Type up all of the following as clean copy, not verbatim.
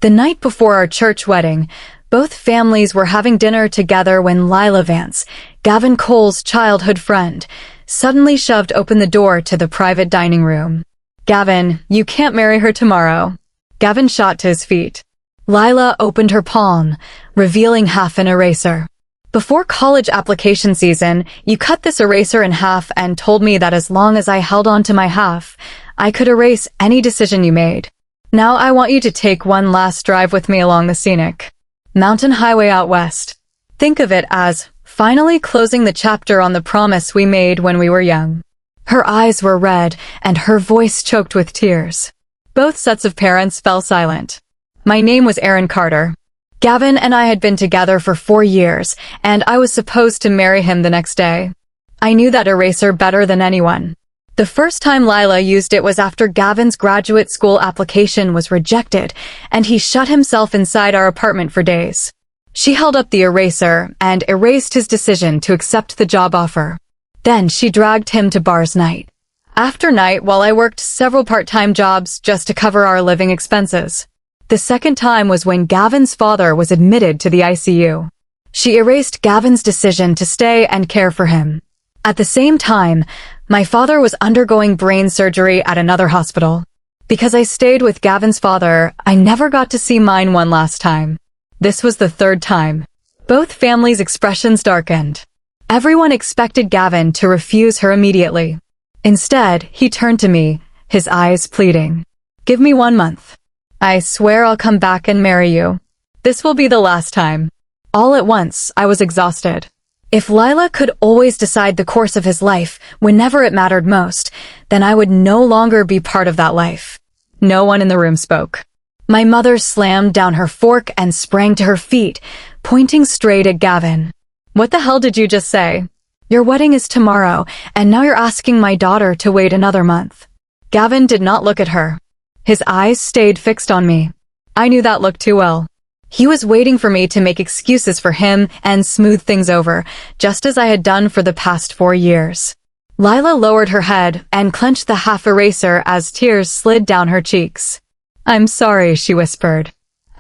The night before our church wedding, both families were having dinner together when Lila Vance, Gavin Cole's childhood friend, suddenly shoved open the door to the private dining room. "Gavin, you can't marry her tomorrow." Gavin shot to his feet. Lila opened her palm, revealing half an eraser. "Before college application season, you cut this eraser in half and told me that as long as I held on to my half, I could erase any decision you made. Now I want you to take one last drive with me along the scenic mountain highway out west. Think of it as finally closing the chapter on the promise we made when we were young." Her eyes were red and her voice choked with tears. Both sets of parents fell silent. My name was Aaron Carter. Gavin and I had been together for 4 years, and I was supposed to marry him the next day. I knew that eraser better than anyone. The first time Lila used it was after Gavin's graduate school application was rejected, and he shut himself inside our apartment for days. She held up the eraser and erased his decision to accept the job offer. Then she dragged him to bars night after night while I worked several part-time jobs just to cover our living expenses. The second time was when Gavin's father was admitted to the ICU. She erased Gavin's decision to stay and care for him. At the same time, my father was undergoing brain surgery at another hospital. Because I stayed with Gavin's father, I never got to see mine one last time. This was the third time. Both families' expressions darkened. Everyone expected Gavin to refuse her immediately. Instead, he turned to me, his eyes pleading. "Give me 1 month. I swear I'll come back and marry you. This will be the last time." All at once, I was exhausted. If Lila could always decide the course of his life whenever it mattered most, then I would no longer be part of that life. No one in the room spoke. My mother slammed down her fork and sprang to her feet, pointing straight at Gavin. "What the hell did you just say? Your wedding is tomorrow, and now you're asking my daughter to wait another month." Gavin did not look at her. His eyes stayed fixed on me. I knew that look too well. He was waiting for me to make excuses for him and smooth things over, just as I had done for the past 4 years. Lila lowered her head and clenched the half eraser as tears slid down her cheeks. "I'm sorry," she whispered.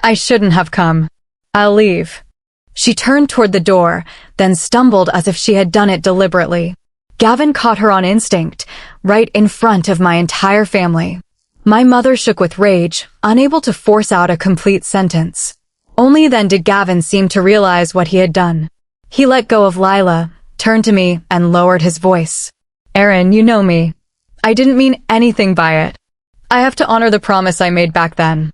"I shouldn't have come. I'll leave." She turned toward the door, then stumbled as if she had done it deliberately. Gavin caught her on instinct, right in front of my entire family. My mother shook with rage, unable to force out a complete sentence. Only then did Gavin seem to realize what he had done. He let go of Lila, turned to me, and lowered his voice. "Aaron, you know me. I didn't mean anything by it. I have to honor the promise I made back then.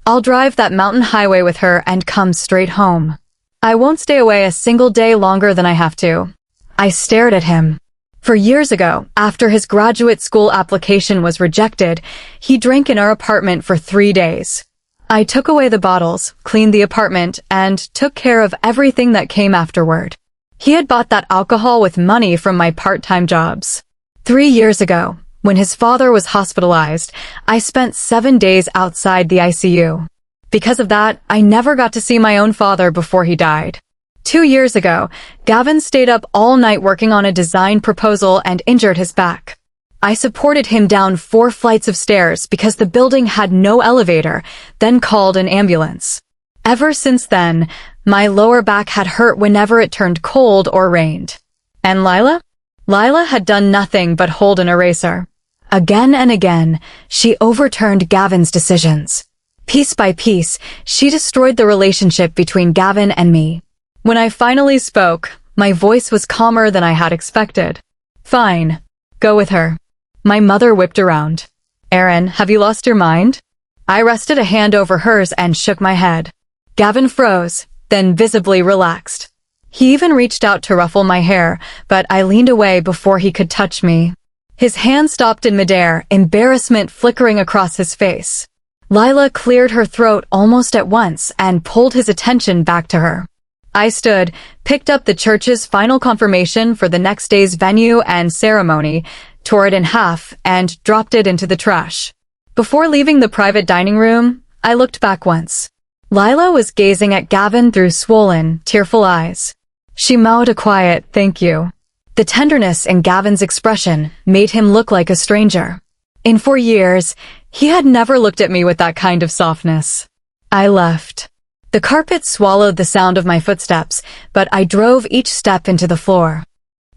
I'll drive that mountain highway with her and come straight home. I won't stay away a single day longer than I have to." I stared at him. For years ago, after his graduate school application was rejected, he drank in our apartment for 3 days. I took away the bottles, cleaned the apartment, and took care of everything that came afterward. He had bought that alcohol with money from my part-time jobs. 3 years ago, when his father was hospitalized, I spent 7 days outside the ICU. Because of that, I never got to see my own father before he died. 2 years ago, Gavin stayed up all night working on a design proposal and injured his back. I supported him down 4 flights of stairs because the building had no elevator, then called an ambulance. Ever since then, my lower back had hurt whenever it turned cold or rained. And Lila? Lila had done nothing but hold an eraser. Again and again, she overturned Gavin's decisions. Piece by piece, she destroyed the relationship between Gavin and me. When I finally spoke, my voice was calmer than I had expected. "Fine. Go with her." My mother whipped around. "Aaron, have you lost your mind?" I rested a hand over hers and shook my head. Gavin froze, then visibly relaxed. He even reached out to ruffle my hair, but I leaned away before he could touch me. His hand stopped in midair, embarrassment flickering across his face. Lila cleared her throat almost at once and pulled his attention back to her. I stood, picked up the church's final confirmation for the next day's venue and ceremony, tore it in half, and dropped it into the trash. Before leaving the private dining room, I looked back once. Lila was gazing at Gavin through swollen, tearful eyes. She mowed a quiet, "Thank you." The tenderness in Gavin's expression made him look like a stranger. In 4 years, he had never looked at me with that kind of softness. I left. The carpet swallowed the sound of my footsteps, but I drove each step into the floor.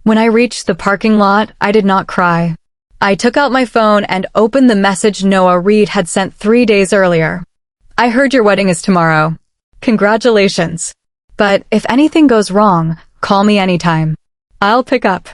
When I reached the parking lot, I did not cry. I took out my phone and opened the message Noah Reed had sent 3 days earlier. I heard your wedding is tomorrow. Congratulations. But if anything goes wrong, call me anytime. I'll pick up.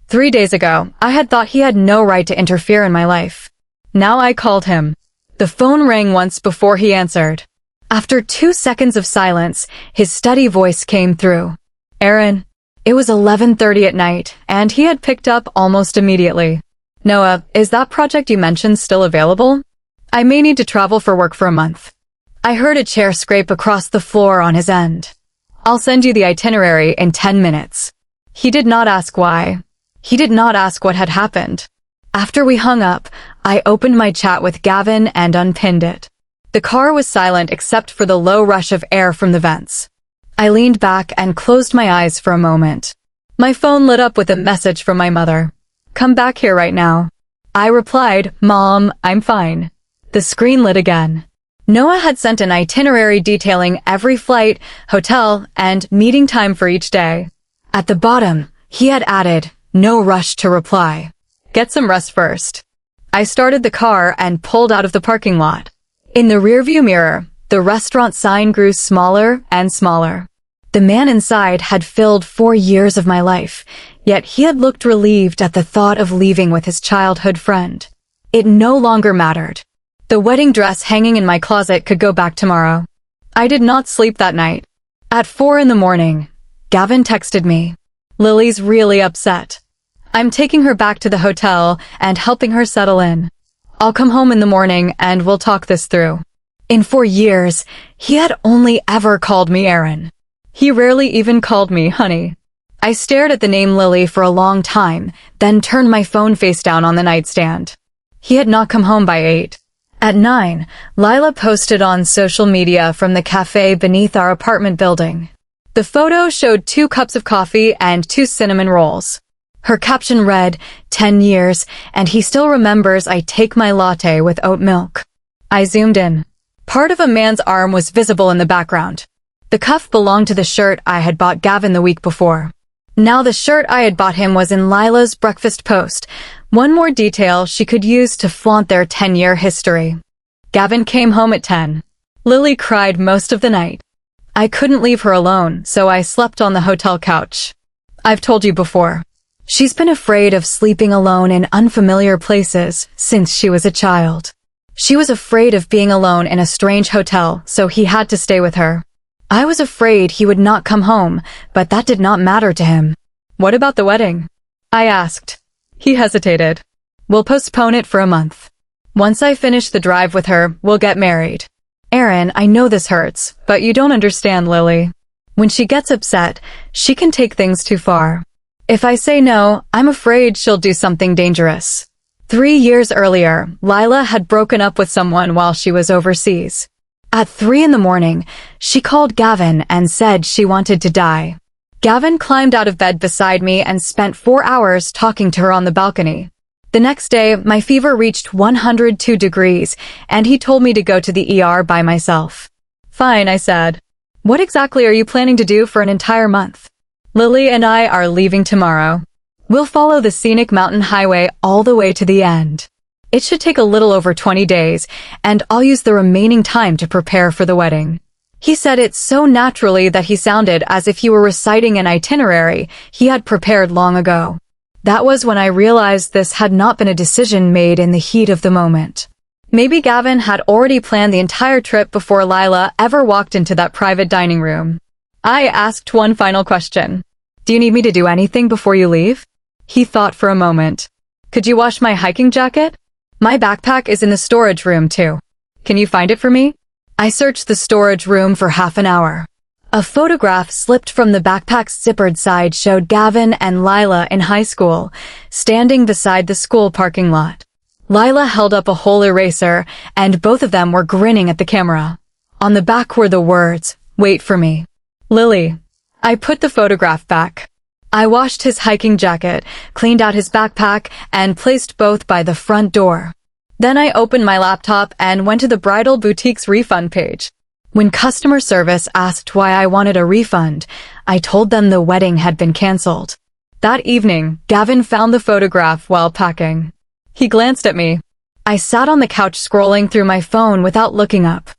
3 days ago, I had thought he had no right to interfere in my life. Now I called him. The phone rang once before he answered. After 2 seconds of silence, his steady voice came through. Aaron. It was 11:30 at night, and he had picked up almost immediately. Noah, is that project you mentioned still available? I may need to travel for work for a month. I heard a chair scrape across the floor on his end. I'll send you the itinerary in 10 minutes. He did not ask why. He did not ask what had happened. After we hung up, I opened my chat with Gavin and unpinned it. The car was silent except for the low rush of air from the vents. I leaned back and closed my eyes for a moment. My phone lit up with a message from my mother. Come back here right now. I replied, Mom, I'm fine. The screen lit again. Noah had sent an itinerary detailing every flight, hotel, and meeting time for each day. At the bottom, he had added, no rush to reply. Get some rest first. I started the car and pulled out of the parking lot. In the rearview mirror, the restaurant sign grew smaller and smaller. The man inside had filled 4 years of my life, yet he had looked relieved at the thought of leaving with his childhood friend. It no longer mattered. The wedding dress hanging in my closet could go back tomorrow. I did not sleep that night. At 4 in the morning, Gavin texted me. Lily's really upset. I'm taking her back to the hotel and helping her settle in. I'll come home in the morning and we'll talk this through. In 4 years, he had only ever called me Aaron. He rarely even called me honey. I stared at the name Lily for a long time, then turned my phone face down on the nightstand. He had not come home by 8. At 9, Lila posted on social media from the cafe beneath our apartment building. The photo showed 2 cups of coffee and 2 cinnamon rolls. Her caption read, 10 years, and he still remembers I take my latte with oat milk. I zoomed in. Part of a man's arm was visible in the background. The cuff belonged to the shirt I had bought Gavin the week before. Now the shirt I had bought him was in Lila's breakfast post, one more detail she could use to flaunt their 10-year history. Gavin came home at 10. Lily cried most of the night. I couldn't leave her alone, so I slept on the hotel couch. I've told you before. She's been afraid of sleeping alone in unfamiliar places since she was a child. She was afraid of being alone in a strange hotel, so he had to stay with her. I was afraid he would not come home, but that did not matter to him. What about the wedding? I asked. He hesitated. We'll postpone it for a month. Once I finish the drive with her, we'll get married. Aaron, I know this hurts, but you don't understand Lily. When she gets upset, she can take things too far. If I say no, I'm afraid she'll do something dangerous. 3 years earlier, Lila had broken up with someone while she was overseas. At 3 in the morning, she called Gavin and said she wanted to die. Gavin climbed out of bed beside me and spent 4 hours talking to her on the balcony. The next day, my fever reached 102 degrees, and he told me to go to the ER by myself. Fine, I said. What exactly are you planning to do for an entire month? Lily and I are leaving tomorrow. We'll follow the scenic mountain highway all the way to the end. It should take a little over 20 days, and I'll use the remaining time to prepare for the wedding. He said it so naturally that he sounded as if he were reciting an itinerary he had prepared long ago. That was when I realized this had not been a decision made in the heat of the moment. Maybe Gavin had already planned the entire trip before Lila ever walked into that private dining room. I asked one final question. Do you need me to do anything before you leave? He thought for a moment. Could you wash my hiking jacket? My backpack is in the storage room too. Can you find it for me? I searched the storage room for half an hour. A photograph slipped from the backpack's zippered side showed Gavin and Lila in high school, standing beside the school parking lot. Lila held up a whole eraser, and both of them were grinning at the camera. On the back were the words, "Wait for me. Lily." I put the photograph back. I washed his hiking jacket, cleaned out his backpack, and placed both by the front door. Then I opened my laptop and went to the bridal boutique's refund page. When customer service asked why I wanted a refund, I told them the wedding had been canceled. That evening, Gavin found the photograph while packing. He glanced at me. I sat on the couch scrolling through my phone without looking up.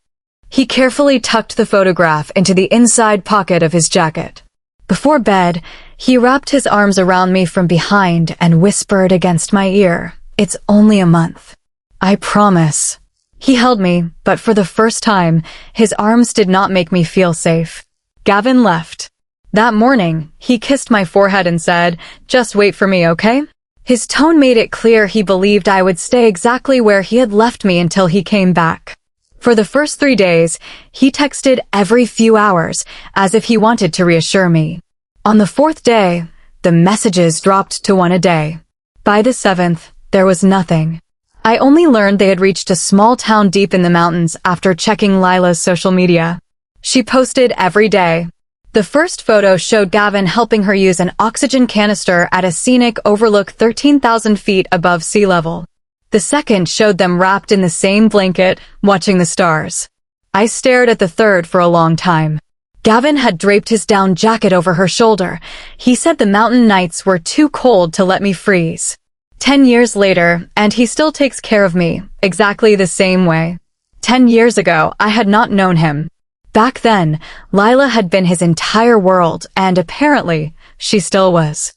He carefully tucked the photograph into the inside pocket of his jacket. Before bed, he wrapped his arms around me from behind and whispered against my ear, "It's only a month. I promise." He held me, but for the first time, his arms did not make me feel safe. Gavin left. That morning, he kissed my forehead and said, "Just wait for me, okay?" His tone made it clear he believed I would stay exactly where he had left me until he came back. For the first 3 days, he texted every few hours, as if he wanted to reassure me. On the 4th day, the messages dropped to 1 a day. By the 7th, there was nothing. I only learned they had reached a small town deep in the mountains after checking Lila's social media. She posted every day. The first photo showed Gavin helping her use an oxygen canister at a scenic overlook 13,000 feet above sea level. The second showed them wrapped in the same blanket, watching the stars. I stared at the third for a long time. Gavin had draped his down jacket over her shoulder. He said the mountain nights were too cold to let me freeze. 10 years later, and he still takes care of me, exactly the same way. 10 years ago, I had not known him. Back then, Lila had been his entire world, and apparently, she still was.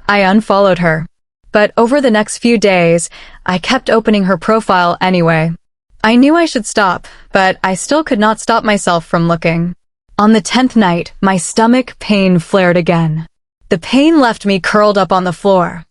I unfollowed her. But over the next few days, I kept opening her profile anyway. I knew I should stop, but I still could not stop myself from looking. On the 10th night, my stomach pain flared again. The pain left me curled up on the floor.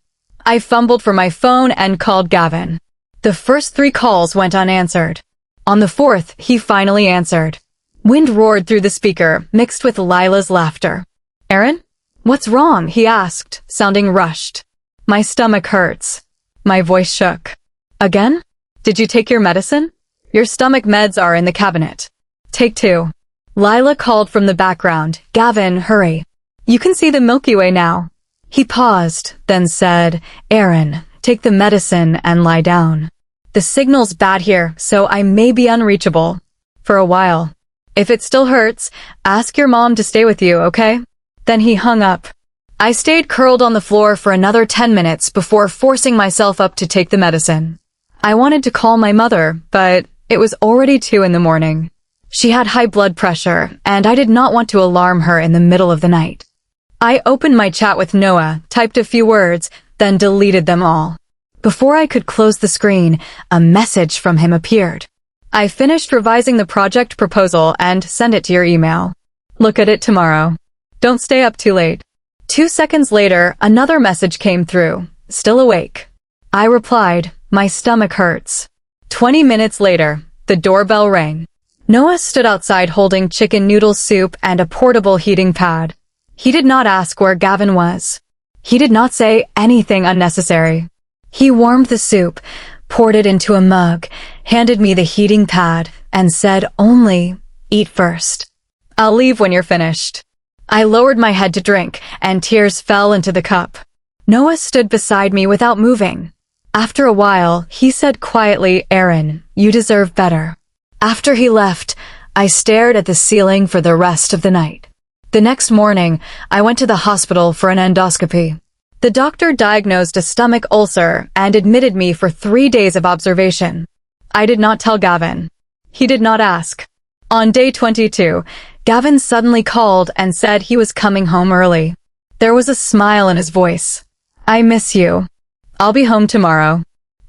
I fumbled for my phone and called Gavin. The first 3 calls went unanswered. On the 4th, he finally answered. Wind roared through the speaker, mixed with Lila's laughter. "Aaron? What's wrong?" he asked, sounding rushed. "My stomach hurts." My voice shook. "Again? Did you take your medicine? Your stomach meds are in the cabinet. Take 2. Lila called from the background. "Gavin, hurry. You can see the Milky Way now." He paused, then said, "Aaron, take the medicine and lie down. The signal's bad here, so I may be unreachable. For a while. If it still hurts, ask your mom to stay with you, okay?" Then he hung up. I stayed curled on the floor for another 10 minutes before forcing myself up to take the medicine. I wanted to call my mother, but it was already 2 in the morning. She had high blood pressure, and I did not want to alarm her in the middle of the night. I opened my chat with Noah, typed a few words, then deleted them all. Before I could close the screen, a message from him appeared. "I finished revising the project proposal and send it to your email. Look at it tomorrow. Don't stay up too late." 2 seconds later, another message came through. "Still awake?" I replied, "My stomach hurts." 20 minutes later, the doorbell rang. Noah stood outside holding chicken noodle soup and a portable heating pad. He did not ask where Gavin was. He did not say anything unnecessary. He warmed the soup, poured it into a mug, handed me the heating pad, and said only, "Eat first. I'll leave when you're finished." I lowered my head to drink, and tears fell into the cup. Noah stood beside me without moving. After a while, he said quietly, "Aaron, you deserve better." After he left, I stared at the ceiling for the rest of the night. The next morning, I went to the hospital for an endoscopy. The doctor diagnosed a stomach ulcer and admitted me for 3 days of observation. I did not tell Gavin. He did not ask. On day 22, Gavin suddenly called and said he was coming home early. There was a smile in his voice. "I miss you. I'll be home tomorrow."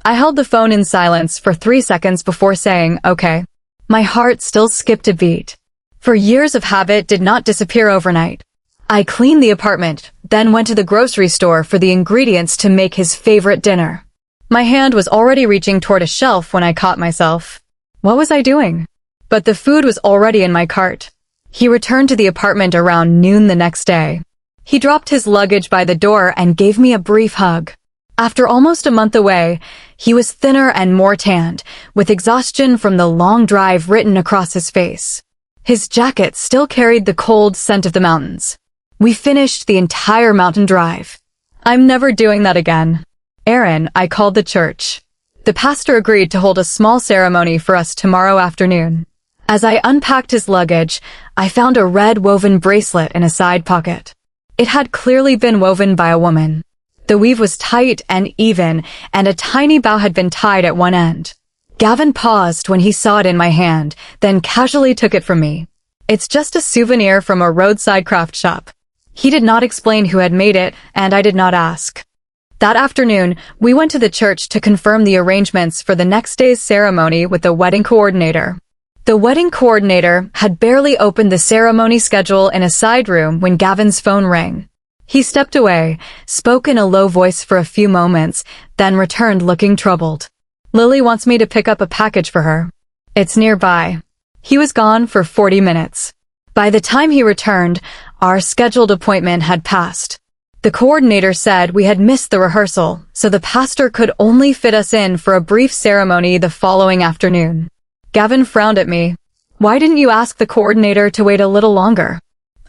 I held the phone in silence for 3 seconds before saying, "Okay." My heart still skipped a beat. For years of habit did not disappear overnight. I cleaned the apartment, then went to the grocery store for the ingredients to make his favorite dinner. My hand was already reaching toward a shelf when I caught myself. What was I doing? But the food was already in my cart. He returned to the apartment around noon the next day. He dropped his luggage by the door and gave me a brief hug. After almost a month away, he was thinner and more tanned, with exhaustion from the long drive written across his face. His jacket still carried the cold scent of the mountains. We finished the entire mountain drive. I'm never doing that again. Aaron, I called the church. The pastor agreed to hold a small ceremony for us tomorrow afternoon. As I unpacked his luggage, I found a red woven bracelet in a side pocket. It had clearly been woven by a woman. The weave was tight and even, and a tiny bow had been tied at one end. Gavin paused when he saw it in my hand, then casually took it from me. "It's just a souvenir from a roadside craft shop." He did not explain who had made it, and I did not ask. That afternoon, we went to the church to confirm the arrangements for the next day's ceremony with the wedding coordinator. The wedding coordinator had barely opened the ceremony schedule in a side room when Gavin's phone rang. He stepped away, spoke in a low voice for a few moments, then returned looking troubled. "Lily wants me to pick up a package for her. It's nearby." He was gone for 40 minutes. By the time he returned, our scheduled appointment had passed. The coordinator said we had missed the rehearsal, so the pastor could only fit us in for a brief ceremony the following afternoon. Gavin frowned at me. "Why didn't you ask the coordinator to wait a little longer?"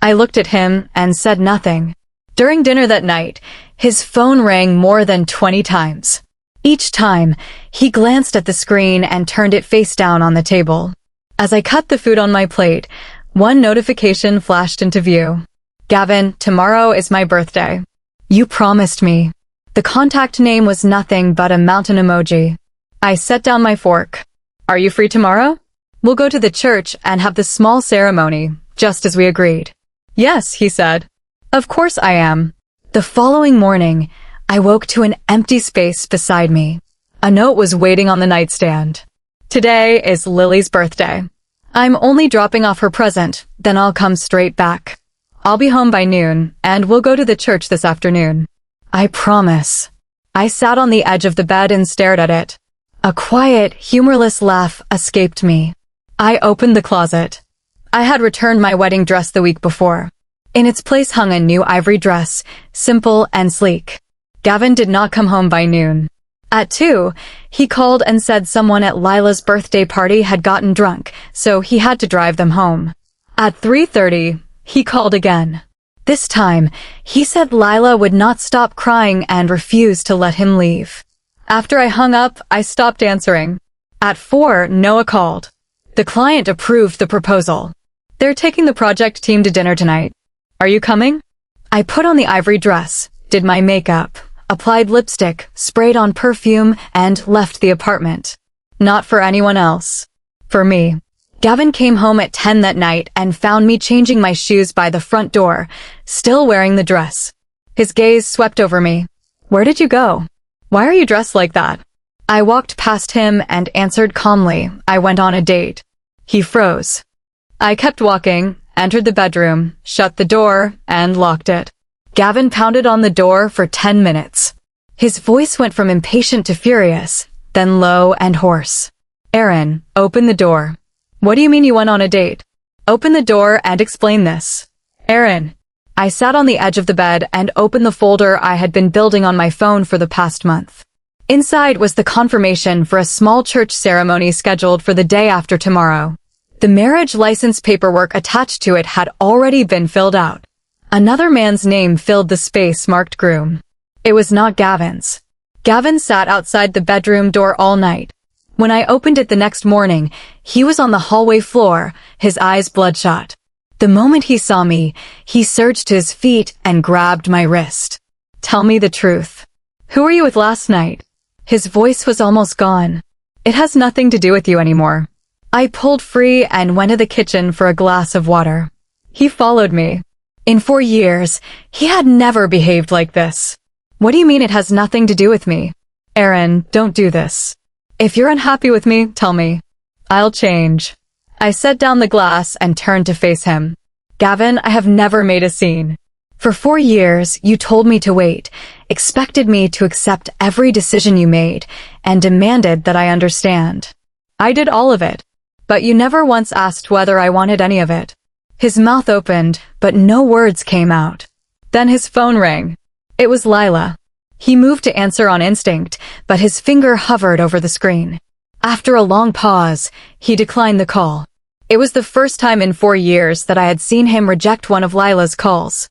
I looked at him and said nothing. During dinner that night, his phone rang more than 20 times. Each time, he glanced at the screen and turned it face down on the table. As I cut the food on my plate, one notification flashed into view. "Gavin, tomorrow is my birthday. You promised me." The contact name was nothing but a mountain emoji. I set down my fork. "Are you free tomorrow? We'll go to the church and have the small ceremony, just as we agreed." "Yes," he said. "Of course I am." The following morning, I woke to an empty space beside me. A note was waiting on the nightstand. "Today is Lily's birthday. I'm only dropping off her present, then I'll come straight back. I'll be home by noon, and we'll go to the church this afternoon. I promise." I sat on the edge of the bed and stared at it. A quiet, humorless laugh escaped me. I opened the closet. I had returned my wedding dress the week before. In its place hung a new ivory dress, simple and sleek. Gavin did not come home by noon. At 2, he called and said someone at Lila's birthday party had gotten drunk, so he had to drive them home. At 3:30, he called again. This time, he said Lila would not stop crying and refused to let him leave. After I hung up, I stopped answering. At 4, Noah called. The client approved the proposal. "They're taking the project team to dinner tonight. Are you coming?" I put on the ivory dress, did my makeup, applied lipstick, sprayed on perfume, and left the apartment. Not for anyone else. For me. Gavin came home at 10 that night and found me changing my shoes by the front door, still wearing the dress. His gaze swept over me. "Where did you go? Why are you dressed like that?" I walked past him and answered calmly, "I went on a date." He froze. I kept walking, entered the bedroom, shut the door, and locked it. Gavin pounded on the door for 10 minutes. His voice went from impatient to furious, then low and hoarse. "Aaron, open the door." "What do you mean you went on a date? Open the door and explain this." "Aaron." I sat on the edge of the bed and opened the folder I had been building on my phone for the past month. Inside was the confirmation for a small church ceremony scheduled for the day after tomorrow. The marriage license paperwork attached to it had already been filled out. Another man's name filled the space marked groom. It was not Gavin's. Gavin sat outside the bedroom door all night. When I opened it the next morning, he was on the hallway floor, his eyes bloodshot. The moment he saw me, he surged to his feet and grabbed my wrist. "Tell me the truth. Who were you with last night?" His voice was almost gone. "It has nothing to do with you anymore." I pulled free and went to the kitchen for a glass of water. He followed me. In 4 years, he had never behaved like this. "What do you mean it has nothing to do with me?" "Aaron, don't do this. If you're unhappy with me, tell me. I'll change." I set down the glass and turned to face him. "Gavin, I have never made a scene. For 4 years, you told me to wait, expected me to accept every decision you made, and demanded that I understand. I did all of it, but you never once asked whether I wanted any of it." His mouth opened, but no words came out. Then his phone rang. It was Lila. He moved to answer on instinct, but his finger hovered over the screen. After a long pause, he declined the call. It was the first time in 4 years that I had seen him reject one of Lila's calls.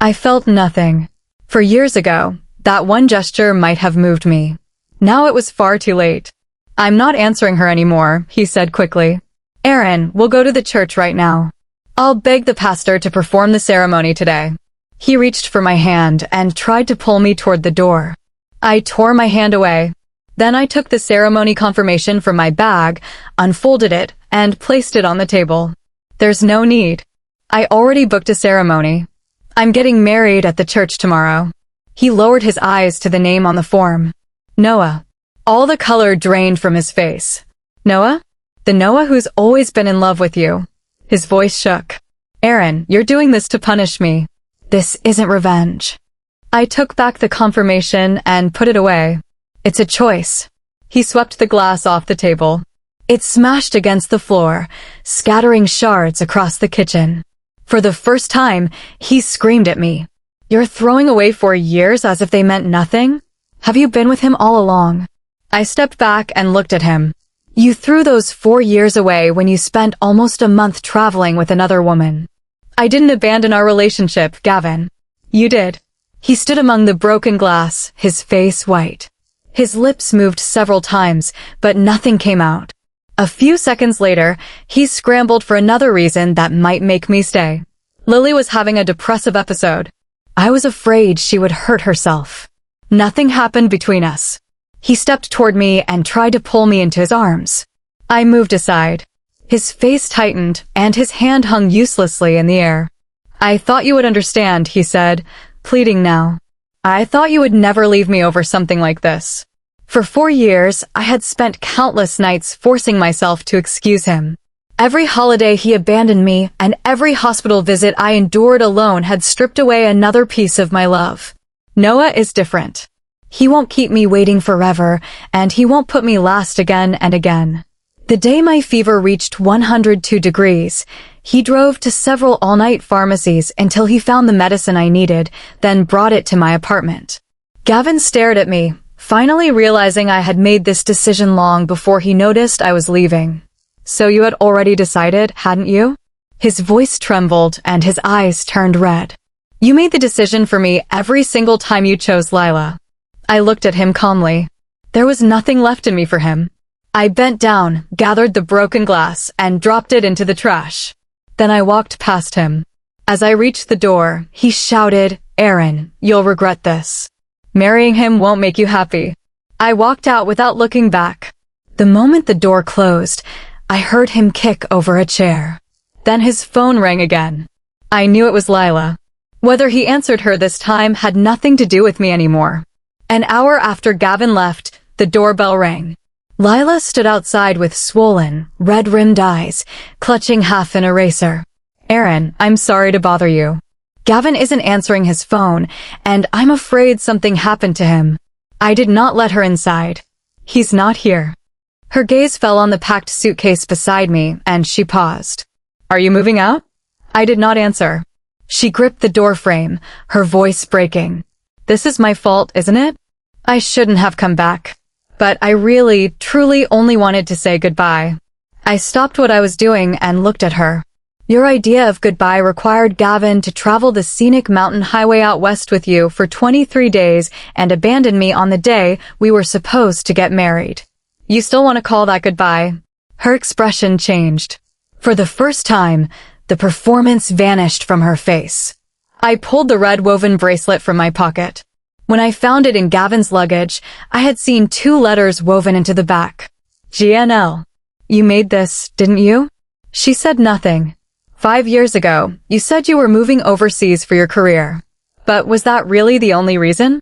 I felt nothing. For years ago, that one gesture might have moved me. Now it was far too late. "I'm not answering her anymore," he said quickly. Aaron, we'll go to the church right now. I'll beg the pastor to perform the ceremony today. He reached for my hand and tried to pull me toward the door. I tore my hand away. Then I took the ceremony confirmation from my bag, unfolded it, and placed it on the table. There's no need. I already booked a ceremony. I'm getting married at the church tomorrow. He lowered his eyes to the name on the form. Noah. All the color drained from his face. Noah? The Noah who's always been in love with you. His voice shook. Aaron, you're doing this to punish me. This isn't revenge. I took back the confirmation and put it away. It's a choice. He swept the glass off the table. It smashed against the floor, scattering shards across the kitchen. For the first time, he screamed at me. You're throwing away 4 years as if they meant nothing? Have you been with him all along? I stepped back and looked at him. You threw those 4 years away when you spent almost a month traveling with another woman. I didn't abandon our relationship, Gavin. You did. He stood among the broken glass, his face white. His lips moved several times, but nothing came out. A few seconds later, he scrambled for another reason that might make me stay. Lily was having a depressive episode. I was afraid she would hurt herself. Nothing happened between us. He stepped toward me and tried to pull me into his arms. I moved aside. His face tightened, and his hand hung uselessly in the air. I thought you would understand, he said, pleading now. I thought you would never leave me over something like this. For 4 years, I had spent countless nights forcing myself to excuse him. Every holiday he abandoned me, and every hospital visit I endured alone had stripped away another piece of my love. Noah is different. He won't keep me waiting forever, and he won't put me last again and again. The day my fever reached 102 degrees, he drove to several all-night pharmacies until he found the medicine I needed, then brought it to my apartment. Gavin stared at me, finally realizing I had made this decision long before he noticed I was leaving. So you had already decided, hadn't you? His voice trembled and his eyes turned red. You made the decision for me every single time you chose Lila. I looked at him calmly. There was nothing left in me for him. I bent down, gathered the broken glass, and dropped it into the trash. Then I walked past him. As I reached the door, he shouted, Aaron, you'll regret this. Marrying him won't make you happy. I walked out without looking back. The moment the door closed, I heard him kick over a chair. Then his phone rang again. I knew it was Lila. Whether he answered her this time had nothing to do with me anymore. An hour after Gavin left, the doorbell rang. Lila stood outside with swollen, red-rimmed eyes, clutching half an eraser. Aaron, I'm sorry to bother you. Gavin isn't answering his phone, and I'm afraid something happened to him. I did not let her inside. He's not here. Her gaze fell on the packed suitcase beside me, and she paused. Are you moving out? I did not answer. She gripped the door frame, her voice breaking. This is my fault, isn't it? I shouldn't have come back. But I really, truly only wanted to say goodbye. I stopped what I was doing and looked at her. Your idea of goodbye required Gavin to travel the scenic mountain highway out west with you for 23 days and abandon me on the day we were supposed to get married. You still want to call that goodbye? Her expression changed. For the first time, the performance vanished from her face. I pulled the red woven bracelet from my pocket. When I found it in Gavin's luggage, I had seen 2 letters woven into the back. GNL. You made this, didn't you? She said nothing. 5 years ago, you said you were moving overseas for your career. But was that really the only reason?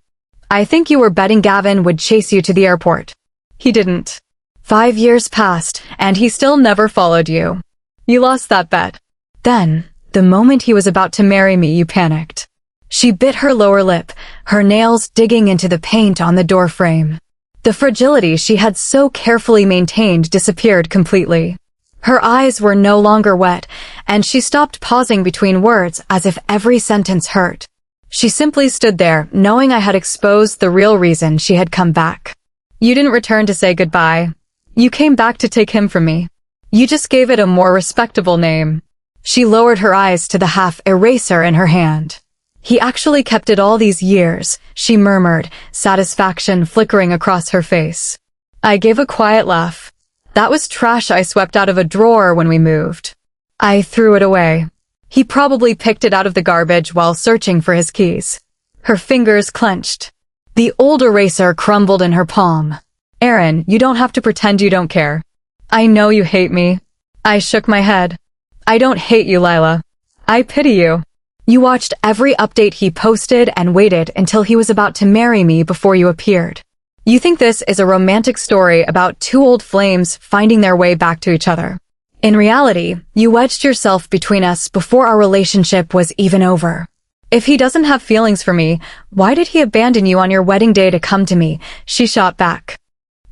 I think you were betting Gavin would chase you to the airport. He didn't. 5 years passed, and he still never followed you. You lost that bet. Then, the moment he was about to marry me, you panicked. She bit her lower lip, her nails digging into the paint on the door frame. The fragility she had so carefully maintained disappeared completely. Her eyes were no longer wet, and she stopped pausing between words as if every sentence hurt. She simply stood there, knowing I had exposed the real reason she had come back. You didn't return to say goodbye. You came back to take him from me. You just gave it a more respectable name. She lowered her eyes to the half eraser in her hand. He actually kept it all these years, she murmured, satisfaction flickering across her face. I gave a quiet laugh. That was trash I swept out of a drawer when we moved. I threw it away. He probably picked it out of the garbage while searching for his keys. Her fingers clenched. The old eraser crumbled in her palm. Aaron, you don't have to pretend you don't care. I know you hate me. I shook my head. I don't hate you, Lila. I pity you. You watched every update he posted and waited until he was about to marry me before you appeared. You think this is a romantic story about two old flames finding their way back to each other. In reality, you wedged yourself between us before our relationship was even over. If he doesn't have feelings for me, why did he abandon you on your wedding day to come to me? She shot back.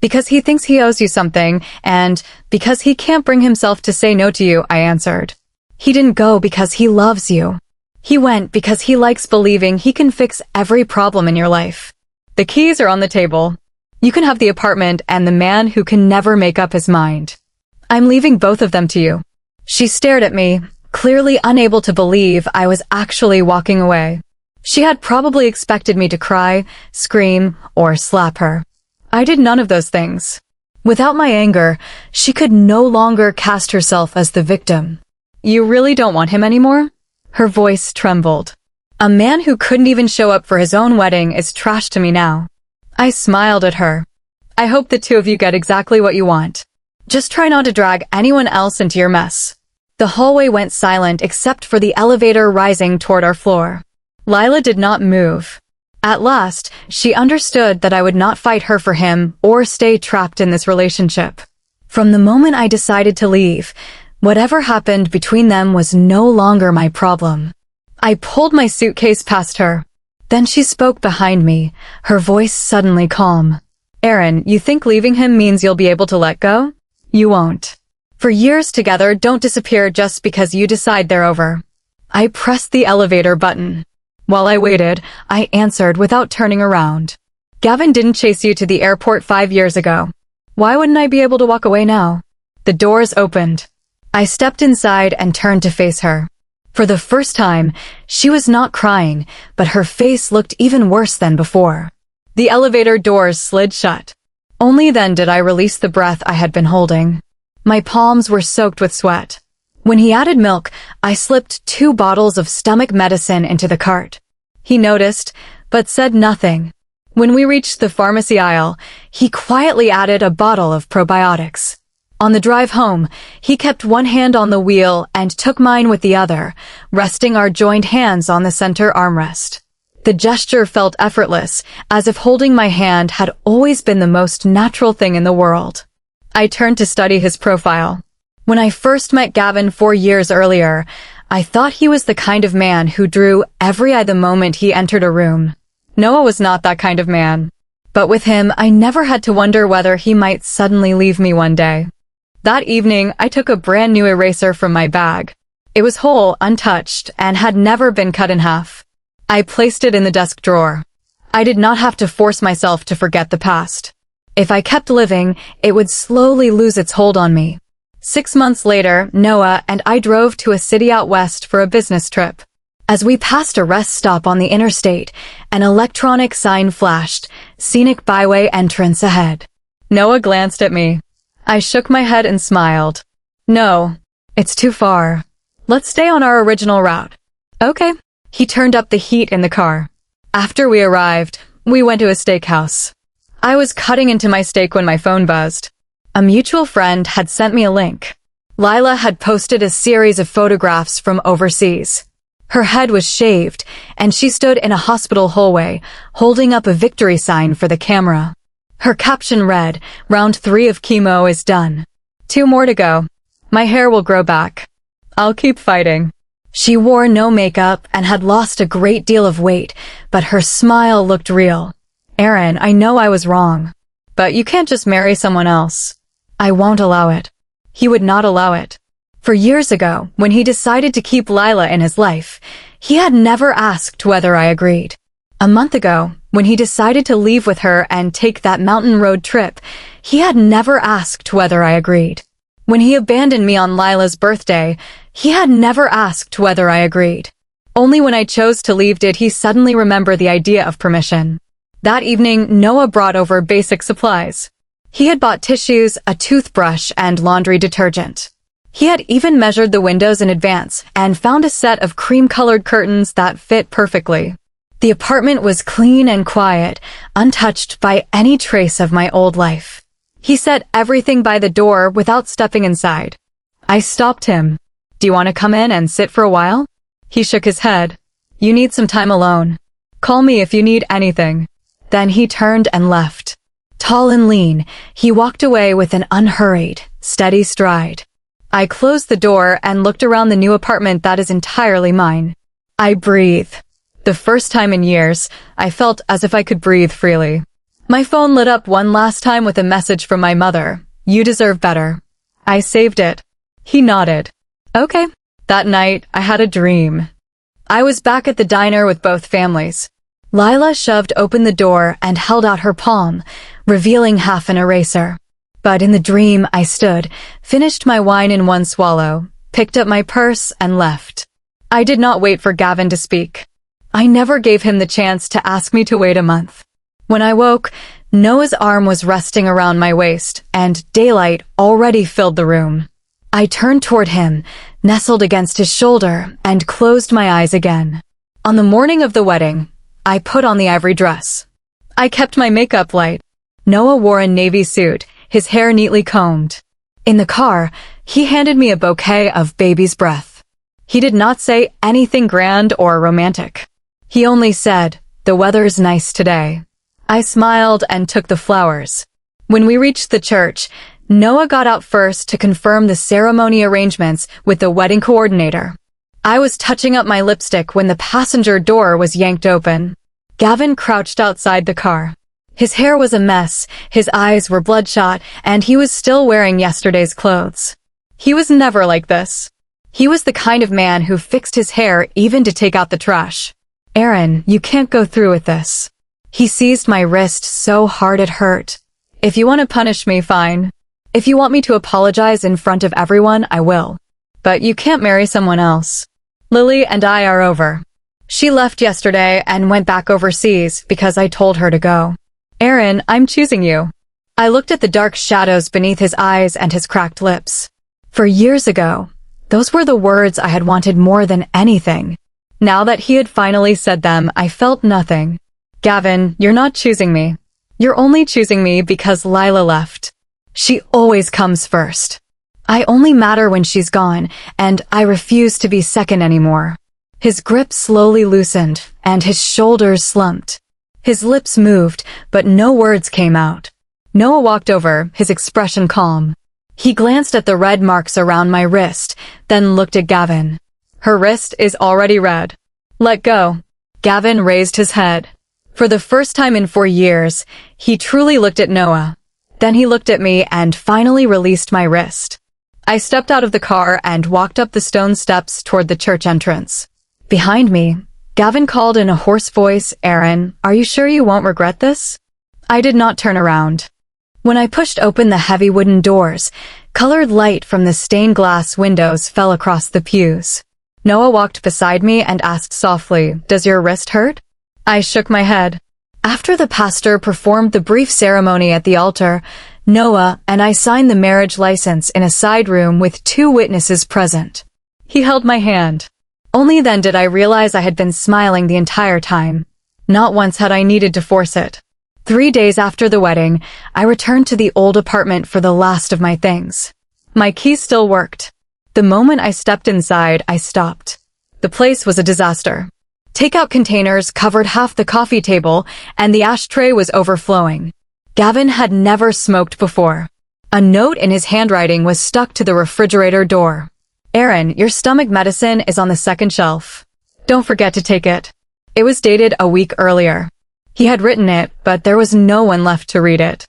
Because he thinks he owes you something, and because he can't bring himself to say no to you, I answered. He didn't go because he loves you. He went because he likes believing he can fix every problem in your life. The keys are on the table. You can have the apartment and the man who can never make up his mind. I'm leaving both of them to you. She stared at me, clearly unable to believe I was actually walking away. She had probably expected me to cry, scream, or slap her. I did none of those things. Without my anger, she could no longer cast herself as the victim. You really don't want him anymore? Her voice trembled. A man who couldn't even show up for his own wedding is trash to me now. I smiled at her. I hope the two of you get exactly what you want. Just try not to drag anyone else into your mess. The hallway went silent except for the elevator rising toward our floor. Lila did not move. At last, she understood that I would not fight her for him or stay trapped in this relationship. From the moment I decided to leave, whatever happened between them was no longer my problem. I pulled my suitcase past her. Then she spoke behind me, her voice suddenly calm. Aaron, you think leaving him means you'll be able to let go? You won't. For years together don't disappear just because you decide they're over. I pressed the elevator button. While I waited, I answered without turning around. Gavin didn't chase you to the airport 5 years ago. Why wouldn't I be able to walk away now? The doors opened. I stepped inside and turned to face her. For the first time, she was not crying, but her face looked even worse than before. The elevator doors slid shut. Only then did I release the breath I had been holding. My palms were soaked with sweat. When he added milk, I slipped 2 bottles of stomach medicine into the cart. He noticed, but said nothing. When we reached the pharmacy aisle, he quietly added a bottle of probiotics. On the drive home, he kept one hand on the wheel and took mine with the other, resting our joined hands on the center armrest. The gesture felt effortless, as if holding my hand had always been the most natural thing in the world. I turned to study his profile. When I first met Gavin 4 years earlier, I thought he was the kind of man who drew every eye the moment he entered a room. Noah was not that kind of man. But with him, I never had to wonder whether he might suddenly leave me one day. That evening, I took a brand new eraser from my bag. It was whole, untouched, and had never been cut in half. I placed it in the desk drawer. I did not have to force myself to forget the past. If I kept living, it would slowly lose its hold on me. 6 months later, Noah and I drove to a city out west for a business trip. As we passed a rest stop on the interstate, an electronic sign flashed, "Scenic byway entrance ahead." Noah glanced at me. I shook my head and smiled. No, it's too far. Let's stay on our original route. Okay. He turned up the heat in the car. After we arrived, we went to a steakhouse. I was cutting into my steak when my phone buzzed. A mutual friend had sent me a link. Lila had posted a series of photographs from overseas. Her head was shaved, and she stood in a hospital hallway, holding up a victory sign for the camera. Her caption read, "Round 3 of chemo is done. 2 more to go. My hair will grow back. I'll keep fighting." She wore no makeup and had lost a great deal of weight, but her smile looked real. Aaron, I know I was wrong. But you can't just marry someone else. I won't allow it. He would not allow it. For years ago, when he decided to keep Lila in his life, he had never asked whether I agreed. A month ago, when he decided to leave with her and take that mountain road trip, he had never asked whether I agreed. When he abandoned me on Lila's birthday, he had never asked whether I agreed. Only when I chose to leave did he suddenly remember the idea of permission. That evening, Noah brought over basic supplies. He had bought tissues, a toothbrush, and laundry detergent. He had even measured the windows in advance and found a set of cream-colored curtains that fit perfectly. The apartment was clean and quiet, untouched by any trace of my old life. He set everything by the door without stepping inside. I stopped him. "Do you want to come in and sit for a while?" He shook his head. "You need some time alone. Call me if you need anything." Then he turned and left. Tall and lean, he walked away with an unhurried, steady stride. I closed the door and looked around the new apartment that is entirely mine. I breathed. The first time in years, I felt as if I could breathe freely. My phone lit up one last time with a message from my mother. "You deserve better." I saved it. He nodded. Okay. That night, I had a dream. I was back at the diner with both families. Lila shoved open the door and held out her palm, revealing half an eraser. But in the dream, I stood, finished my wine in one swallow, picked up my purse, and left. I did not wait for Gavin to speak. I never gave him the chance to ask me to wait a month. When I woke, Noah's arm was resting around my waist, and daylight already filled the room. I turned toward him, nestled against his shoulder, and closed my eyes again. On the morning of the wedding, I put on the ivory dress. I kept my makeup light. Noah wore a navy suit, his hair neatly combed. In the car, he handed me a bouquet of baby's breath. He did not say anything grand or romantic. He only said, "The weather's nice today." I smiled and took the flowers. When we reached the church, Noah got out first to confirm the ceremony arrangements with the wedding coordinator. I was touching up my lipstick when the passenger door was yanked open. Gavin crouched outside the car. His hair was a mess, his eyes were bloodshot, and he was still wearing yesterday's clothes. He was never like this. He was the kind of man who fixed his hair even to take out the trash. "Aaron, you can't go through with this." He seized my wrist so hard it hurt. "If you want to punish me, fine. If you want me to apologize in front of everyone, I will. But you can't marry someone else. Lily and I are over. She left yesterday and went back overseas because I told her to go. Aaron, I'm choosing you." I looked at the dark shadows beneath his eyes and his cracked lips. For years ago, those were the words I had wanted more than anything. Now that he had finally said them, I felt nothing. "Gavin, you're not choosing me. You're only choosing me because Lila left. She always comes first. I only matter when she's gone, and I refuse to be second anymore." His grip slowly loosened, and his shoulders slumped. His lips moved, but no words came out. Noah walked over, his expression calm. He glanced at the red marks around my wrist, then looked at Gavin. "Her wrist is already red. Let go." Gavin raised his head. For the first time in 4 years, he truly looked at Noah. Then he looked at me and finally released my wrist. I stepped out of the car and walked up the stone steps toward the church entrance. Behind me, Gavin called in a hoarse voice, "Aaron, are you sure you won't regret this?" I did not turn around. When I pushed open the heavy wooden doors, colored light from the stained glass windows fell across the pews. Noah walked beside me and asked softly, "Does your wrist hurt?" I shook my head. After the pastor performed the brief ceremony at the altar, Noah and I signed the marriage license in a side room with 2 witnesses present. He held my hand. Only then did I realize I had been smiling the entire time. Not once had I needed to force it. 3 days after the wedding, I returned to the old apartment for the last of my things. My key still worked. The moment I stepped inside, I stopped. The place was a disaster. Takeout containers covered half the coffee table, and the ashtray was overflowing. Gavin had never smoked before. A note in his handwriting was stuck to the refrigerator door. "Aaron, your stomach medicine is on the second shelf. Don't forget to take it." It was dated a week earlier. He had written it, but there was no one left to read it.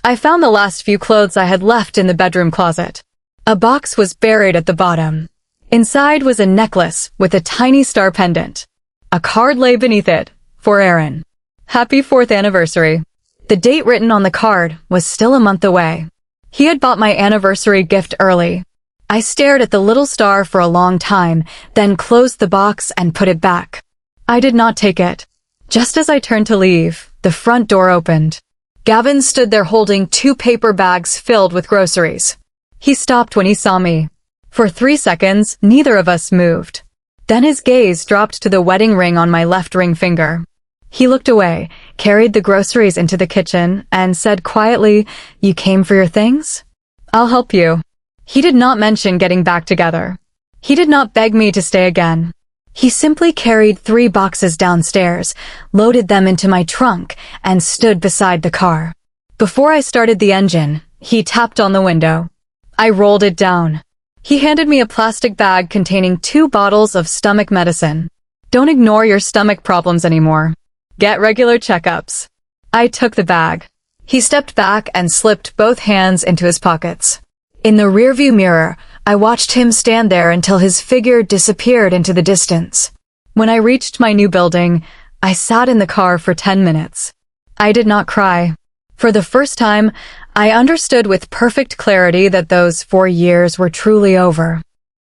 I found the last few clothes I had left in the bedroom closet. A box was buried at the bottom. Inside was a necklace with a tiny star pendant. A card lay beneath it, for Aaron. "Happy 4th anniversary." The date written on the card was still a month away. He had bought my anniversary gift early. I stared at the little star for a long time, then closed the box and put it back. I did not take it. Just as I turned to leave, the front door opened. Gavin stood there holding 2 paper bags filled with groceries. He stopped when he saw me. For 3 seconds, neither of us moved. Then his gaze dropped to the wedding ring on my left ring finger. He looked away, carried the groceries into the kitchen, and said quietly, "You came for your things? I'll help you." He did not mention getting back together. He did not beg me to stay again. He simply carried 3 boxes downstairs, loaded them into my trunk, and stood beside the car. Before I started the engine, he tapped on the window. I rolled it down. He handed me a plastic bag containing 2 bottles of stomach medicine. Don't ignore your stomach problems anymore. Get regular checkups. I took the bag. He stepped back and slipped both hands into his pockets. In the rearview mirror, I watched him stand there until his figure disappeared into the distance. When I reached my new building, I sat in the car for 10 minutes. I did not cry. For the first time, I understood with perfect clarity that those 4 years were truly over.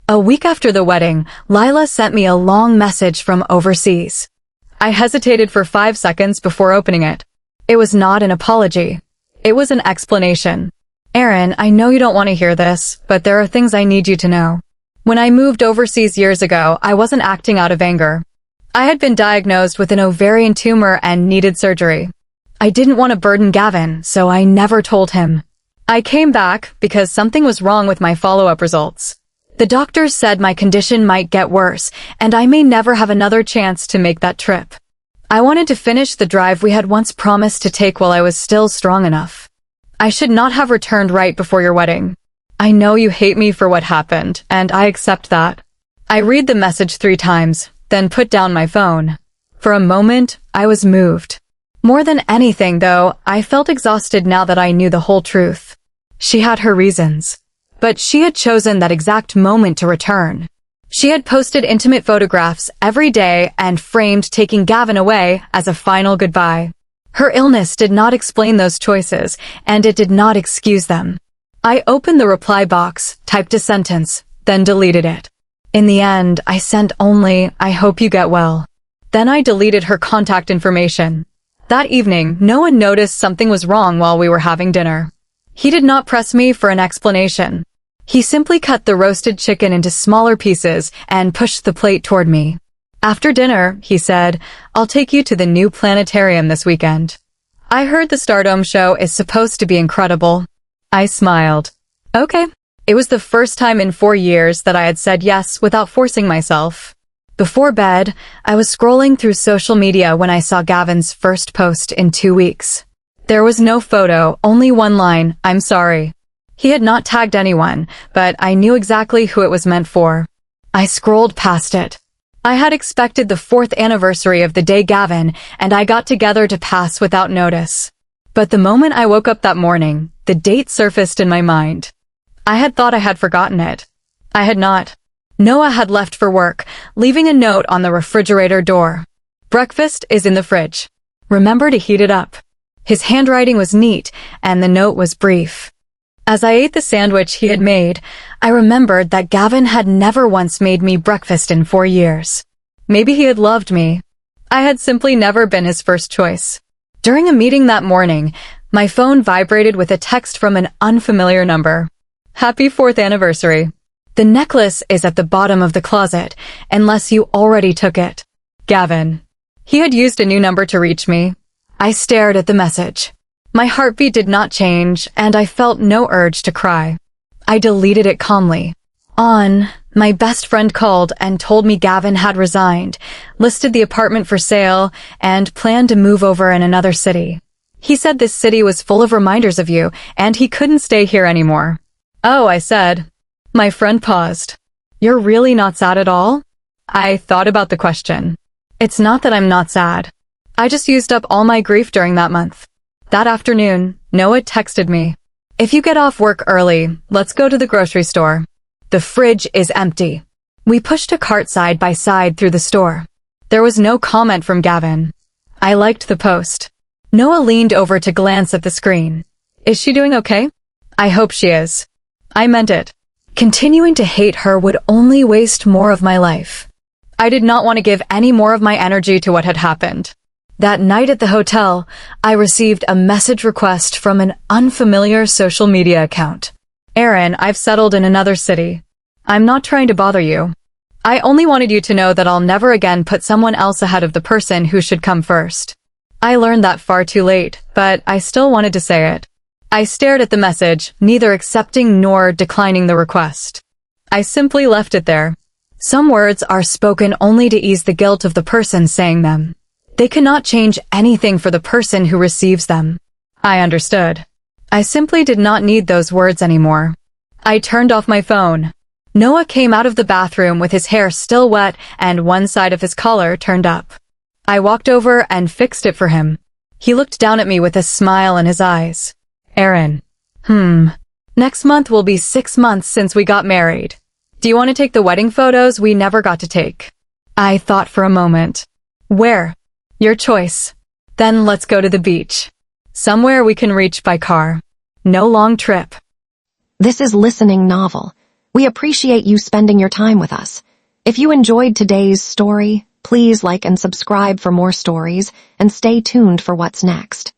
A week after the wedding, Lila sent me a long message from overseas. I hesitated for 5 seconds before opening it. It was not an apology. It was an explanation. "Aaron, I know you don't want to hear this, but there are things I need you to know. When I moved overseas years ago, I wasn't acting out of anger. I had been diagnosed with an ovarian tumor and needed surgery. I didn't want to burden Gavin, so I never told him. I came back because something was wrong with my follow-up results. The doctors said my condition might get worse, and I may never have another chance to make that trip. I wanted to finish the drive we had once promised to take while I was still strong enough. I should not have returned right before your wedding. I know you hate me for what happened, and I accept that." I read the message 3 times, then put down my phone. For a moment, I was moved. More than anything, though, I felt exhausted now that I knew the whole truth. She had her reasons. But she had chosen that exact moment to return. She had posted intimate photographs every day and framed taking Gavin away as a final goodbye. Her illness did not explain those choices, and it did not excuse them. I opened the reply box, typed a sentence, then deleted it. In the end, I sent only, "I hope you get well." Then I deleted her contact information. That evening, no one noticed something was wrong while we were having dinner. He did not press me for an explanation. He simply cut the roasted chicken into smaller pieces and pushed the plate toward me. After dinner, he said, "I'll take you to the new planetarium this weekend. I heard the Stardome show is supposed to be incredible." I smiled. Okay. It was the first time in 4 years that I had said yes without forcing myself. Before bed, I was scrolling through social media when I saw Gavin's first post in 2 weeks. There was no photo, only one line, "I'm sorry." He had not tagged anyone, but I knew exactly who it was meant for. I scrolled past it. I had expected the 4th anniversary of the day Gavin and I got together to pass without notice. But the moment I woke up that morning, the date surfaced in my mind. I had thought I had forgotten it. I had not. Noah had left for work, leaving a note on the refrigerator door. "Breakfast is in the fridge. Remember to heat it up." His handwriting was neat, and the note was brief. As I ate the sandwich he had made, I remembered that Gavin had never once made me breakfast in 4 years. Maybe he had loved me. I had simply never been his first choice. During a meeting that morning, my phone vibrated with a text from an unfamiliar number. "Happy 4th anniversary. The necklace is at the bottom of the closet, unless you already took it. Gavin." He had used a new number to reach me. I stared at the message. My heartbeat did not change, and I felt no urge to cry. I deleted it calmly. My best friend called and told me Gavin had resigned, listed the apartment for sale, and planned to move over in another city. He said this city was full of reminders of you, and he couldn't stay here anymore. "Oh," I said. My friend paused. "You're really not sad at all?" I thought about the question. It's not that I'm not sad. I just used up all my grief during that month. That afternoon, Noah texted me. "If you get off work early, let's go to the grocery store. The fridge is empty." We pushed a cart side by side through the store. There was no comment from Gavin. I liked the post. Noah leaned over to glance at the screen. "Is she doing okay?" "I hope she is." I meant it. Continuing to hate her would only waste more of my life. I did not want to give any more of my energy to what had happened. That night at the hotel, I received a message request from an unfamiliar social media account. Aaron, I've settled in another city. I'm not trying to bother you. I only wanted you to know that I'll never again put someone else ahead of the person who should come first. I learned that far too late, but I still wanted to say it. I stared at the message, neither accepting nor declining the request. I simply left it there. Some words are spoken only to ease the guilt of the person saying them. They cannot change anything for the person who receives them. I understood. I simply did not need those words anymore. I turned off my phone. Noah came out of the bathroom with his hair still wet and one side of his collar turned up. I walked over and fixed it for him. He looked down at me with a smile in his eyes. Aaron. Next month will be 6 months since we got married. Do you want to take the wedding photos we never got to take? I thought for a moment. Where? Your choice. Then let's go to the beach. Somewhere we can reach by car. No long trip. This is Listening Novel. We appreciate you spending your time with us. If you enjoyed today's story, please like and subscribe for more stories and stay tuned for what's next.